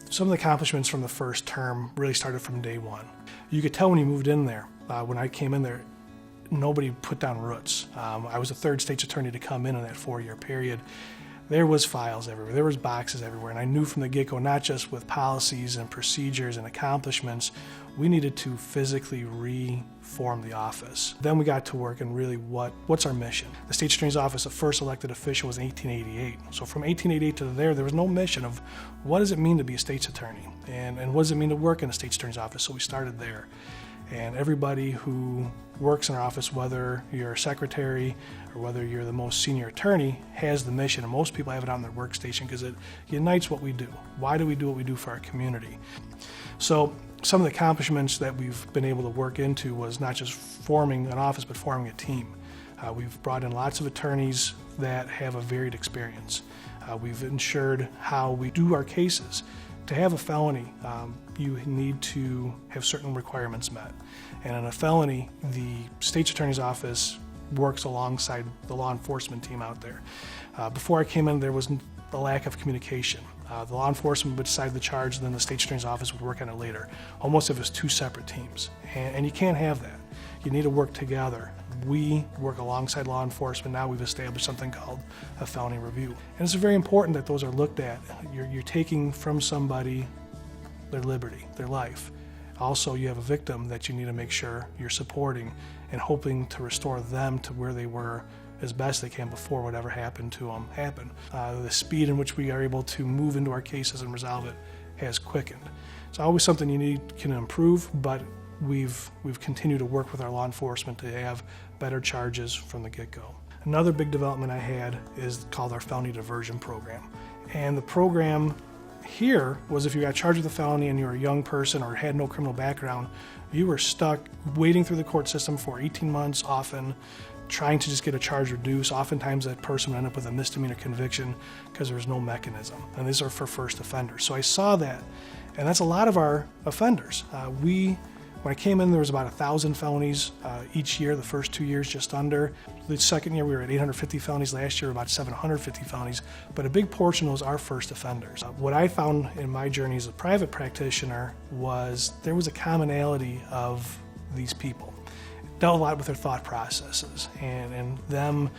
Some of the accomplishments from the first term really started from day one. You could tell when you moved in there. When I came in there, nobody put down roots. I was the third state's attorney to come in that 4-year period. There was files everywhere, there was boxes everywhere, and I knew from the get-go, not just with policies and procedures and accomplishments, we needed to physically reform the office. Then we got to work and really what's our mission? The State's Attorney's Office, the first elected official was in 1888. So from 1888 to there was no mission of what does it mean to be a state's attorney? And what does it mean to work in a State's Attorney's Office? So we started there. And everybody who works in our office, whether you're a secretary or whether you're the most senior attorney, has the mission. And most people have it on their workstation because it unites what we do. Why do we do what we do for our community? So some of the accomplishments that we've been able to work into was not just forming an office, but forming a team. We've brought in lots of attorneys that have a varied experience. We've ensured how we do our cases. To have a felony, you need to have certain requirements met. And in a felony, the State's Attorney's Office works alongside the law enforcement team out there. Before I came in, there was a lack of communication. The law enforcement would decide the charge, and then the State's Attorney's Office would work on it later, almost if it was two separate teams. And you can't have that. You need to work together. We work alongside law enforcement. Now we've established something called a felony review. And it's very important that those are looked at. You're taking from somebody their liberty, their life. Also, you have a victim that you need to make sure you're supporting and hoping to restore them to where they were as best they can before whatever happened to them happened. The speed in which we are able to move into our cases and resolve it has quickened. It's always something you can improve, but we've continued to work with our law enforcement to have better charges from the get-go. Another big development I had is called our felony diversion program. And the program here was if you got charged with a felony and you were a young person or had no criminal background, you were stuck waiting through the court system for 18 months, often trying to just get a charge reduced. Oftentimes that person would end up with a misdemeanor conviction because there's no mechanism. And these are for first offenders. So I saw that, and that's a lot of our offenders. When I came in, there was about 1,000 felonies each year, the first 2 years just under. The second year we were at 850 felonies, last year about 750 felonies, but a big portion of those are first offenders. What I found in my journey as a private practitioner was there was a commonality of these people. Dealt a lot with their thought processes and them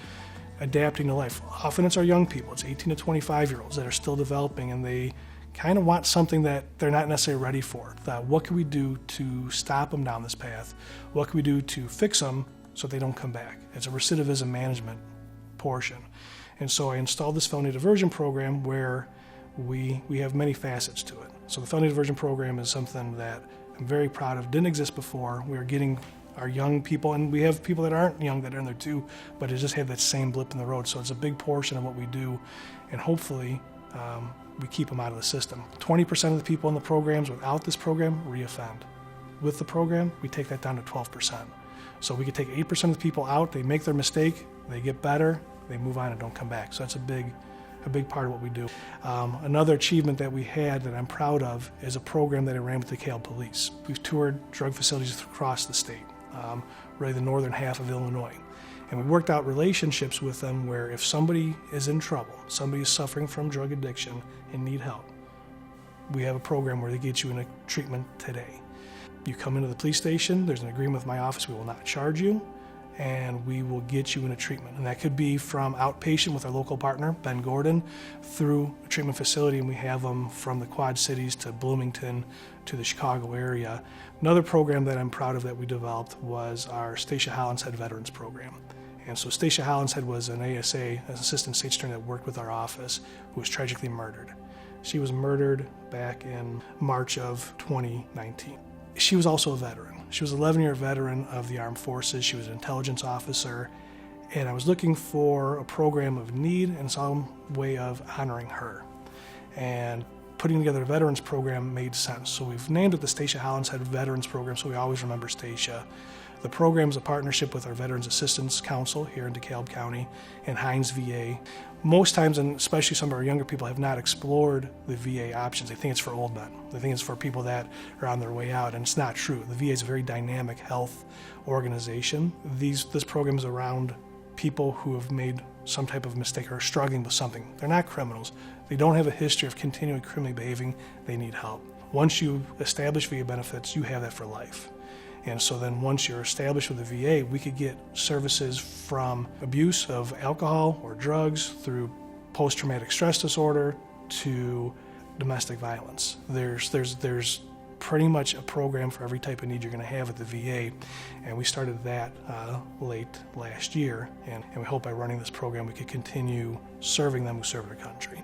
adapting to life. Often it's our young people, it's 18 to 25-year-olds that are still developing, and they kind of want something that they're not necessarily ready for. What can we do to stop them down this path? What can we do to fix them so they don't come back? It's a recidivism management portion. And so I installed this felony diversion program where we have many facets to it. So the felony diversion program is something that I'm very proud of. Didn't exist before. We are getting our young people, and we have people that aren't young that are in there too, but it just had that same blip in the road. So it's a big portion of what we do, and hopefully we keep them out of the system. 20% of the people in the programs without this program reoffend. With the program, we take that down to 12%. So we could take 8% of the people out, they make their mistake, they get better, they move on and don't come back. So that's a big part of what we do. Another achievement that we had that I'm proud of is a program that I ran with the DeKalb Police. We've toured drug facilities across the state, really the northern half of Illinois. And we worked out relationships with them where if somebody is in trouble, somebody is suffering from drug addiction and need help, we have a program where they get you in a treatment today. You come into the police station, there's an agreement with my office, we will not charge you, and we will get you in a treatment. And that could be from outpatient with our local partner, Ben Gordon, through a treatment facility, and we have them from the Quad Cities to Bloomington to the Chicago area. Another program that I'm proud of that we developed was our Stacia Hollinshead Veterans Program. And so Stacia Hollinshead was an ASA, an assistant state's attorney that worked with our office, who was tragically murdered. She was murdered back in March of 2019. She was also a veteran. She was an 11-year veteran of the armed forces. She was an intelligence officer. And I was looking for a program of need and some way of honoring her. And putting together a veterans program made sense. So we've named it the Stacia Hollinshead Veterans Program, so we always remember Stacia. The program is a partnership with our Veterans Assistance Council here in DeKalb County and Hines VA. Most times, and especially some of our younger people, have not explored the VA options. They think it's for old men. They think it's for people that are on their way out, and it's not true. The VA is a very dynamic health organization. This program is around people who have made some type of mistake or are struggling with something. They're not criminals. They don't have a history of continuing criminally behaving. They need help. Once you establish VA benefits, you have that for life. And so then once you're established with the VA, we could get services from abuse of alcohol or drugs through post-traumatic stress disorder to domestic violence. There's pretty much a program for every type of need you're going to have at the VA, and we started that late last year, and we hope by running this program we could continue serving them who serve their country.